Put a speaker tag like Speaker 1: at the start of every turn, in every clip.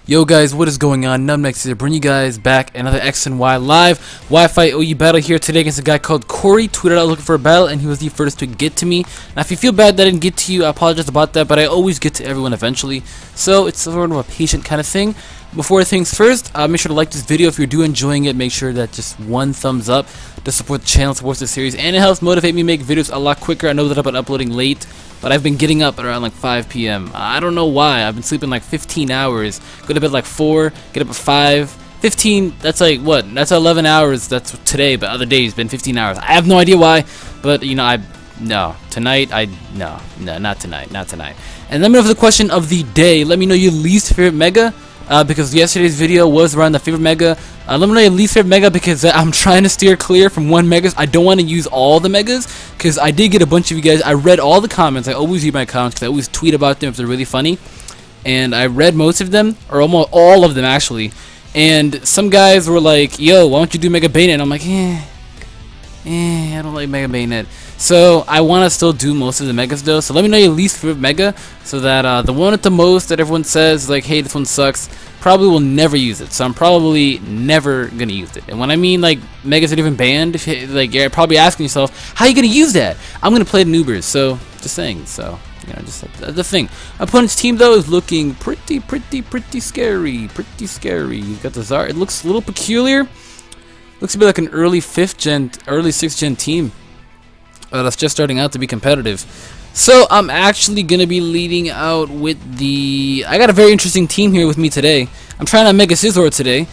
Speaker 1: Yo guys, what is going on? NumbNexus here, bringing you guys back another X and Y live Wi-Fi OU battle here today against a guy called Corey. Tweeted out looking for a battle, and he was the first to get to me. Now, if you feel bad that I didn't get to you, I apologize about that, but I always get to everyone eventually. So it's sort of a patient kind of thing. Before things first, make sure to like this video if you're enjoying it. Make sure that just one thumbs up to support the channel, supports the series, and it helps motivate me to make videos a lot quicker. I know that I've been uploading late, but I've been getting up at around like 5 p.m. I don't know why. I've been sleeping like 15 hours. Go to bed like 4, get up at 5. 15, that's like what? That's 11 hours. That's today, but other days been 15 hours. I have no idea why, but you know, not tonight. Not tonight. And let me know for the question of the day. Let me know your least favorite mega. Because yesterday's video was around the favorite mega. Let me know your least favorite mega, because I'm trying to steer clear from one megas. I don't want to use all the megas, because I did get a bunch of you guys. I read all the comments. I always read my comments, because I always tweet about them if they're really funny. And I read most of them, or almost all of them actually. And some guys were like, yo, why don't you do Mega Bayonet? And I'm like, I don't like Mega Bayonet. So I want to still do most of the megas though. So let me know your least favorite mega, so that the one at the most that everyone says like, hey, this one sucks, probably will never use it. So I'm probably never gonna use it. And when I mean like megas that even banned, if you, like, you're probably asking yourself, how are you gonna use that? I'm gonna play the Nubers. So just saying. So you know, just the thing. Opponent's team though is looking pretty scary. Pretty scary. You've got the Zard. It looks a little peculiar. Looks to be like an early 5th gen, early 6th gen team. That's just starting out to be competitive. So I'm actually gonna be leading out with the. I got a very interesting team here with me today. I'm trying to make a Scizor today.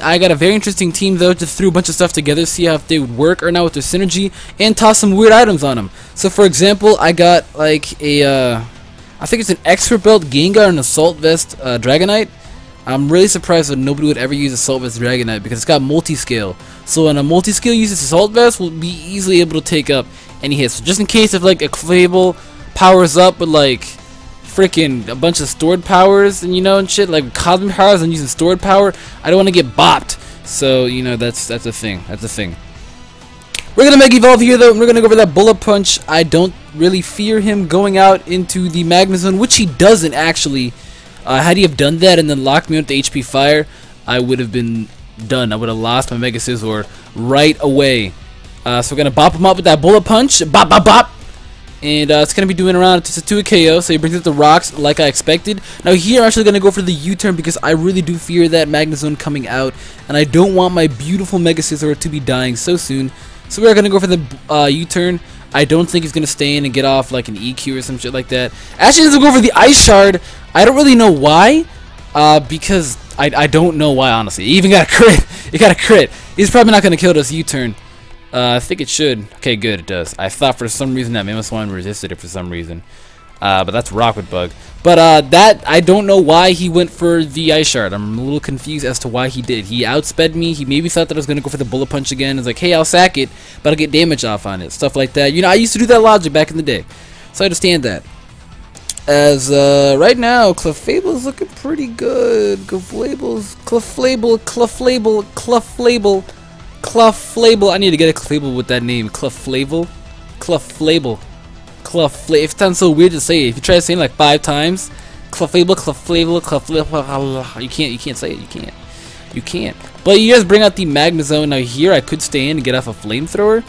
Speaker 1: I got a very interesting team though. Just threw a bunch of stuff together, see how if they would work or not with their synergy, and toss some weird items on them. So for example, I got like a. I think it's an expert belt Gengar and assault vest Dragonite. I'm really surprised that nobody would ever use Assault Vest Dragonite, because it's got multi-scale. So when a multi-scale uses Assault Vest, will be easily able to take up any hits. So just in case if like a Clayable powers up with like freaking a bunch of stored powers and and shit, like cosmic powers and using stored power, I don't want to get bopped. So you know, that's a thing. That's a thing. We're gonna Mega Evolve here though, and we're gonna go for that Bullet Punch. I don't really fear him going out into the Magma Zone, which he doesn't actually. Had he have done that and then locked me with the HP Fire, I would have been done. I would have lost my Mega Scizor right away. So we're going to bop him up with that Bullet Punch. Bop, bop, bop. And it's going to be doing around to a KO, so he brings up the rocks like I expected. Now here I'm actually going to go for the U-turn, because I really do fear that Magma Zone coming out, and I don't want my beautiful Mega Scizor to be dying so soon. So we're going to go for the U-turn. I don't think he's going to stay in and get off like an EQ or some shit like that. Actually, he's going to go for the Ice Shard. I don't really know why, because I don't know why, honestly. He even got a crit. He got a crit. He's probably not going to kill this U-turn. I think it should. Okay, good, it does. I thought for some reason that Mammoth resisted it for some reason. But that's Rocket Bug. But that, I don't know why he went for the Ice Shard. I'm a little confused as to why he did. He outsped me. He maybe thought that I was going to go for the Bullet Punch again. It's like, hey, I'll sack it, but I'll get damage off on it. Stuff like that. You know, I used to do that logic back in the day. So I understand that. As right now, Clefable's looking pretty good. Clefable. I need to get a Clefable with that name. Clefable. It sounds so weird to say. If you try to say it like 5 times, Clefable. You can't say it. You can't. But you guys bring out the Magma Zone. Now here, I could stay in and get off a Flamethrower,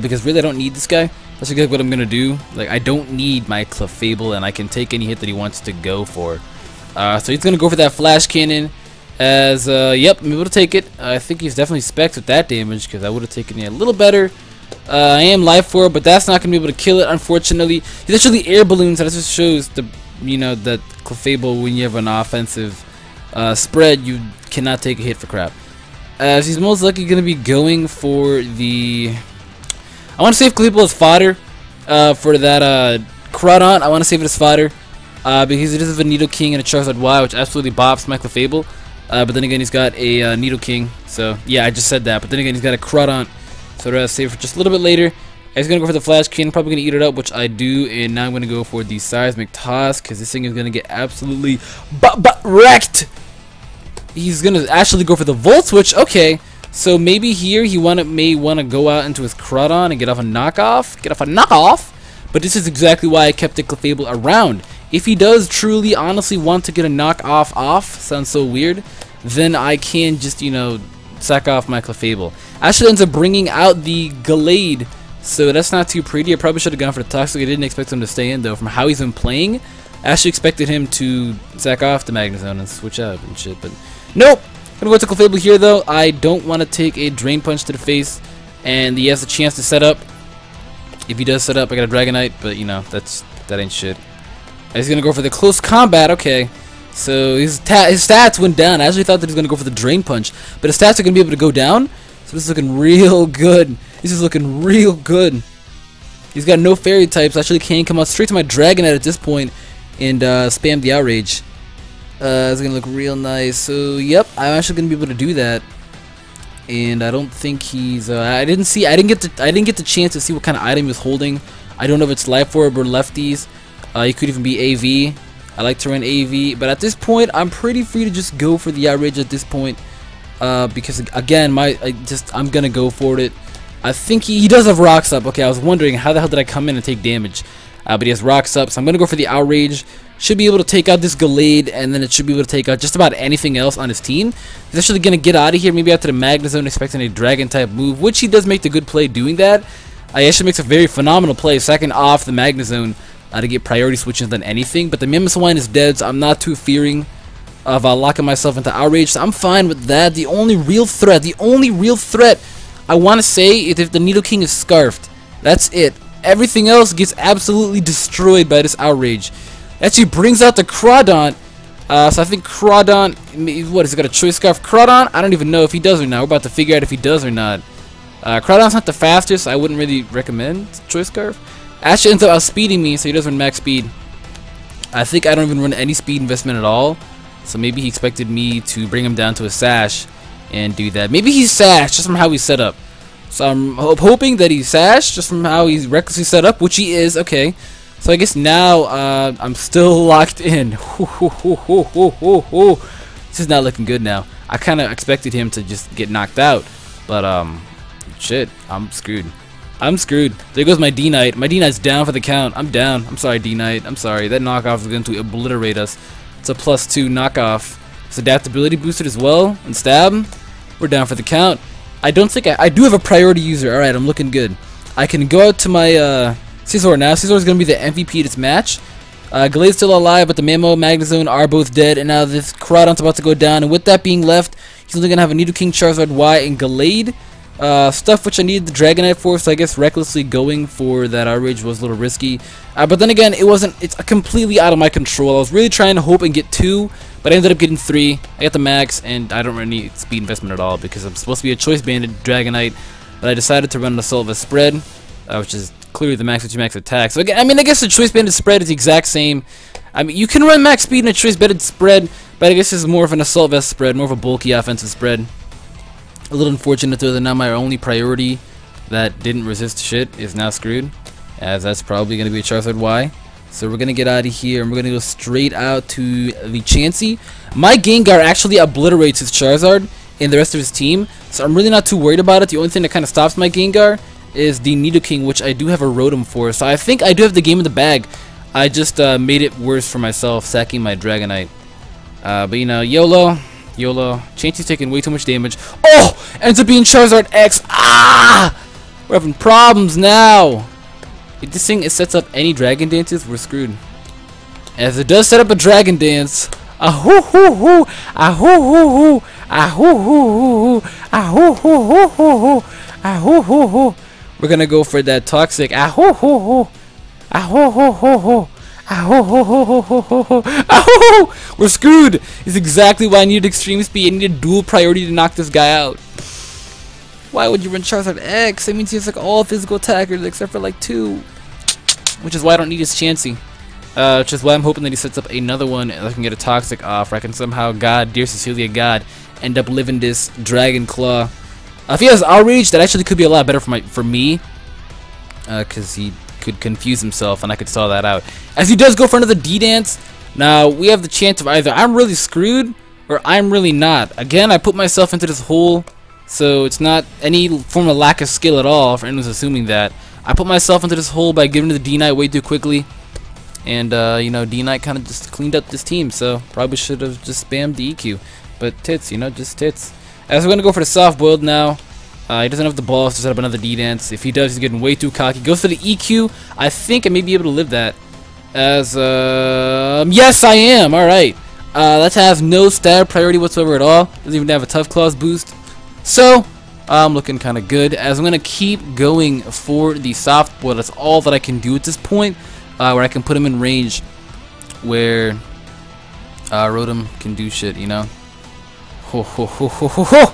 Speaker 1: because really I don't need this guy. That's exactly what I'm gonna do. Like, I don't need my Clefable, and I can take any hit that he wants to go for. So he's gonna go for that Flash Cannon. As yep, I'm able to take it. I think he's definitely specs with that damage, because I would have taken it a little better. I am Life Orb, but that's not gonna be able to kill it, unfortunately. He's actually air balloons. So that just shows the that Clefable, when you have an offensive spread, you cannot take a hit for crap. As he's most likely gonna be going for the. I want to save Clefable as fodder for that Crawdaunt. I want to save it as fodder because it does have a Nidoking and a Charizard Y, which absolutely bops my Clefable. But then again, he's got a Nidoking. So yeah, I just said that. But then again, he's got a Crawdaunt. So I'd rather save it for just a little bit later. He's going to go for the Flash Cannon. Probably going to eat it up, which I do. And now I'm going to go for the Seismic Toss, because this thing is going to get absolutely wrecked. He's going to actually go for the Volt Switch. Okay. So maybe here he may want to go out into his Crawdaunt and get off a knockoff. But this is exactly why I kept the Clefable around. If he does truly, honestly want to get a knockoff off, sounds so weird, then I can just, you know, sack off my Clefable. Actually ends up bringing out the Gallade, so that's not too pretty. I probably should have gone for the Toxic. I didn't expect him to stay in, though. From how he's been playing, I actually expected him to sack off the Magnezone and switch out and shit, but nope! Gonna go to Clefable here, though. I don't want to take a Drain Punch to the face, and he has a chance to set up. If he does set up, I got a Dragonite, but, you know, that ain't shit. He's gonna go for the Close Combat, okay. So his stats went down. I actually thought that he was going to go for the Drain Punch, but his stats are going to be able to go down. So this is looking real good. This is looking real good. He's got no Fairy types. Actually can come out straight to my Dragonite at this point and spam the Outrage. It's going to look real nice. So yep, I'm actually going to be able to do that. And I don't think he's I didn't get the chance to see what kind of item he was holding. I don't know if it's Life Orb or Lefties. He could even be AV. I like to run AV, but at this point, I'm pretty free to just go for the Outrage at this point, because again, I'm gonna go for it. I think he does have Rocks up. Okay, I was wondering how the hell did I come in and take damage, but he has Rocks up, so I'm gonna go for the Outrage. Should be able to take out this Gallade, and then it should be able to take out just about anything else on his team. He's actually gonna get out of here, maybe after the Magnezone, expecting a Dragon type move, which he does make the good play doing that. He actually makes a very phenomenal play, sacking off the Magnezone. To get priority switches than anything, but the Mimoswine is dead, so I'm not too fearing of locking myself into Outrage, so I'm fine with that. The only real threat I want to say is if the Nidoking is Scarfed. That's it. Everything else gets absolutely destroyed by this Outrage. Actually brings out the Crawdaunt, so I think Crawdaunt, what, has he got a Choice Scarf? Crawdaunt? I don't even know if he does or not. We're about to figure out if he does or not. Crawdaunt's not the fastest, so I wouldn't really recommend Choice Scarf. Actually ends up outspeeding me, so he does run max speed. I think I don't even run any speed investment at all, so maybe he expected me to bring him down to a Sash and do that. Maybe he's Sash just from how he's set up. So I'm hoping that he's Sash just from how he's recklessly set up, which he is. Okay, so I guess now I'm still locked in. This is not looking good now. I kind of expected him to just get knocked out, but shit, I'm screwed. I'm screwed. There goes my D-Knight. My D-Knight's down for the count. I'm down. I'm sorry, D-Knight. I'm sorry. That knockoff is going to obliterate us. It's a +2 knockoff. It's adaptability boosted as well. And stab. We're down for the count. I don't think I do have a priority user. Alright, I'm looking good. I can go out to my Scizor now. Scizor is going to be the MVP of this match. Gallade's still alive, but the Mamo, Magnezone are both dead. And now this Crawdaunt's about to go down. And with that being left, he's only going to have a Nidoking, Charizard, Y, and Gallade. Stuff which I needed the Dragonite for, so I guess recklessly going for that Outrage was a little risky. But then again, it's completely out of my control. I was really trying to hope and get 2, but I ended up getting 3. I got the max, and I don't really need speed investment at all because I'm supposed to be a Choice Banded Dragonite, but I decided to run an Assault Vest spread, which is clearly the max attack. So again, I mean, I guess the Choice Banded spread is the exact same. I mean, you can run max speed in a Choice Banded spread, but I guess this is more of an Assault Vest spread, more of a bulky offensive spread. A little unfortunate though that now my only priority that didn't resist shit is now screwed, as that's probably going to be a Charizard Y. So we're going to get out of here and we're going to go straight out to the Chansey. My Gengar actually obliterates his Charizard and the rest of his team, so I'm really not too worried about it. The only thing that kind of stops my Gengar is the Nidoking, which I do have a Rotom for, so I think I do have the game in the bag. I just made it worse for myself, sacking my Dragonite. But you know, YOLO. Chansey's taking way too much damage. Oh! Ends up being Charizard X. Ah! We're having problems now. If this thing sets up any Dragon Dances, we're screwed. As it does set up a Dragon Dance. Ah-hoo-hoo-hoo! Ah-hoo-hoo-hoo! Ah-hoo-hoo-hoo! Ah-hoo-hoo-hoo-hoo! Ah-hoo-hoo-hoo! We're gonna go for that Toxic. Ah-hoo-hoo-hoo! Ah-hoo-hoo-hoo-hoo! We're screwed! It's exactly why I needed extreme speed. I needed dual priority to knock this guy out. Why would you run Charizard X? That means he has like all physical attackers except for like 2. Which is why I don't need his Chansey. Which is why I'm hoping that he sets up another one and I can get a Toxic off. Or I can somehow, God, dear Cecilia God, end up living this Dragon Claw. If he has Outrage, that actually could be a lot better for me. Because he could confuse himself and I could stall that out. As he does go for another D-Dance. Now we have the chance of either I'm really screwed or I'm really not. Again, I put myself into this hole, so it's not any form of lack of skill at all for anyone who's assuming that. I put myself into this hole by giving the D-Knight way too quickly, And you know, D-Knight kind of just cleaned up this team, so probably should have just spammed the EQ. But tits, you know, just tits. As we're gonna go for the soft build now. He doesn't have the balls to set up another D-Dance. If he does, he's getting way too cocky. Goes for the EQ. I think I may be able to live that. As yes, I am. All right. That has no stat priority whatsoever at all. Doesn't even have a Tough Claws boost. So I'm looking kind of good. As I'm gonna keep going for the soft build. That's all that I can do at this point. Where I can put him in range, where Rotom can do shit. You know. Ho ho ho ho ho ho.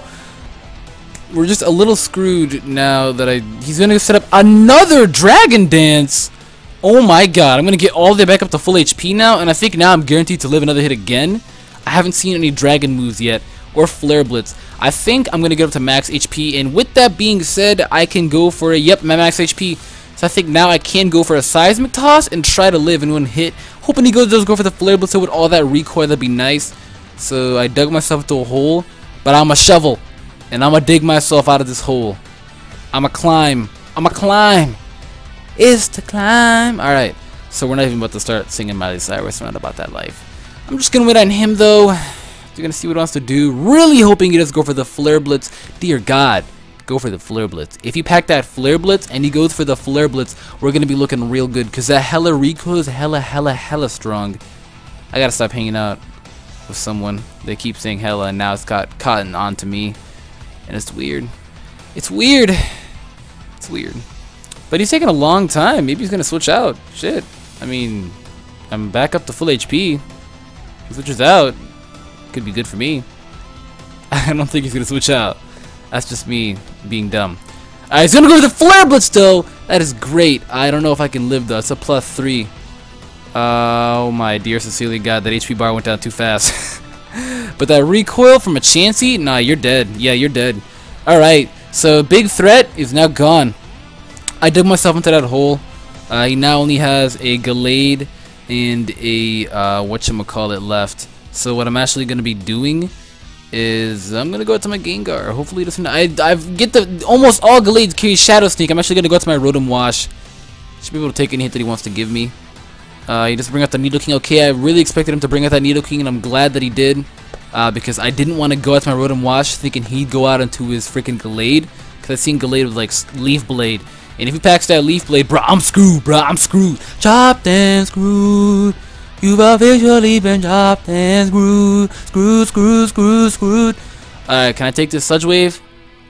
Speaker 1: We're just a little screwed now that he's gonna set up another Dragon Dance. Oh my god, I'm gonna get all the way back up to full HP now, and I think now I'm guaranteed to live another hit again. I haven't seen any Dragon moves yet, or Flare Blitz. I think I'm gonna get up to max HP, and with that being said, I can go for a, yep, my max HP. So I think now I can go for a Seismic Toss and try to live in one hit. Hoping he does go for the Flare Blitz, so with all that recoil, that'd be nice. So I dug myself into a hole, but I'm a shovel. And I'm gonna dig myself out of this hole. I'ma climb. I'ma climb. It's to climb. Alright. So we're not even about to start singing Miley Cyrus. We're not about that life. I'm just gonna wait on him though. We're gonna see what he wants to do. Really hoping he does go for the Flare Blitz. Dear God. Go for the Flare Blitz. If you pack that Flare Blitz and he goes for the Flare Blitz, we're gonna be looking real good. Because that hella recoil is hella strong. I gotta stop hanging out with someone. They keep saying hella and now it's got cotton onto me. And it's weird. It's weird. It's weird. But he's taking a long time. Maybe he's going to switch out. Shit. I mean, I'm back up to full HP. If he switches out, could be good for me. I don't think he's going to switch out. That's just me being dumb. Alright, he's going to go for the Flare Blitz though. That is great. I don't know if I can live though. It's a +3. Oh my dear Cecilia God, that HP bar went down too fast. But that recoil from a Chansey, nah, you're dead. Yeah, you're dead. Alright, so big threat is now gone. I dug myself into that hole. He now only has a Gallade and a whatchamacallit left. So what I'm actually going to be doing is I'm going to go out to my Gengar. Hopefully it doesn't. I get the almost all Gallades carry Shadow Sneak. I'm actually going to go out to my Rotom Wash. Should be able to take any hit that he wants to give me. He just bring out the Nidoking. Okay, I really expected him to bring out that Nidoking, and I'm glad that he did. Because I didn't want to go out to my Rotom Wash thinking he'd go out into his freaking Gallade. Because I've seen Gallade with like Leaf Blade. And if he packs that Leaf Blade, bro, I'm screwed, bro, I'm screwed. Chopped and screwed. You've officially been chopped and screwed. Screwed. Alright, can I take this Sludge Wave?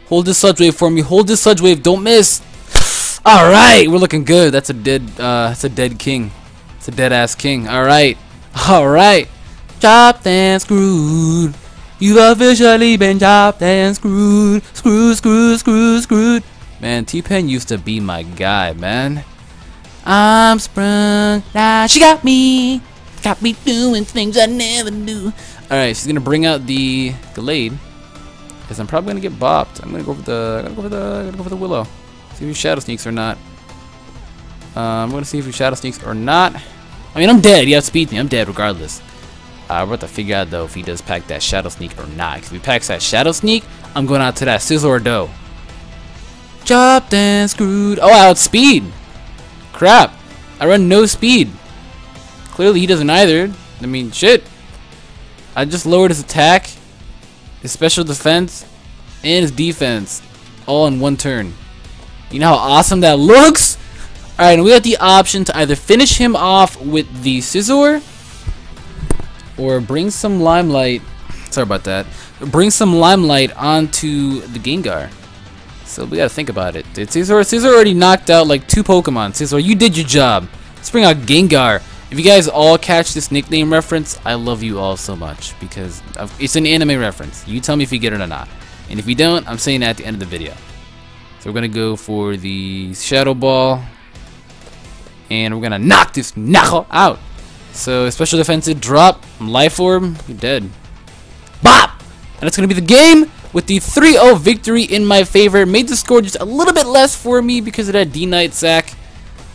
Speaker 1: Hold this Sludge Wave for me. Hold this Sludge Wave. Don't miss. Alright, we're looking good. That's a dead king. It's a dead ass king. Alright. Alright. Chopped and screwed. You've officially been chopped and screwed. Screwed. Man, T-Pen used to be my guy, man. I'm sprung. Now she got me doing things I never do. Alright, she's gonna bring out the Gallade. Because I'm probably gonna get bopped. I'm gonna go for the Willow. See if he Shadow Sneaks or not. I'm gonna see if he Shadow Sneaks or not. I mean, I'm dead. He outspeeds me. I'm dead regardless. We're about to figure out though if he does pack that Shadow Sneak or not. Because if he packs that Shadow Sneak, I'm going out to that Scizor dough. Chopped and screwed. Oh, I outspeed. Crap. I run no speed. Clearly he doesn't either. I mean, shit. I just lowered his attack, his special defense, and his defense all in one turn. You know how awesome that looks? Alright, and we got the option to either finish him off with the Scizor or bring some limelight. Sorry about that. Bring some limelight onto the Gengar. So we gotta think about it. Did Scizor already knocked out like 2 Pokemon. Scizor, you did your job. Let's bring out Gengar. If you guys all catch this nickname reference, I love you all so much because it's an anime reference. You tell me if you get it or not. And if you don't, I'm saying that at the end of the video. So we're gonna go for the Shadow Ball. And we're gonna knock this knuckle out. So special defensive drop, Life Orb, you're dead. Bop! And that's gonna be the game with the 3-0 victory in my favor. Made the score just a little bit less for me because of that D-Knight sack.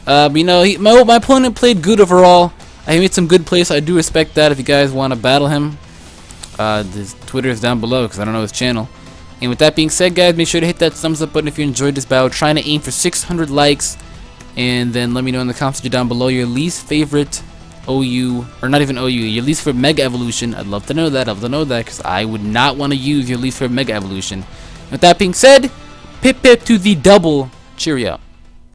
Speaker 1: You know, my opponent played good overall. I made some good plays, so I do respect that. If you guys want to battle him, his Twitter is down below because I don't know his channel. And with that being said, guys, make sure to hit that thumbs up button if you enjoyed this battle. Trying to aim for 600 likes. And then let me know in the comments down below your least favorite OU, or not even OU, your least favorite Mega Evolution. I'd love to know that. I'd love to know that, because I would not want to use your least favorite Mega Evolution. With that being said, pip pip to the double. Cheerio.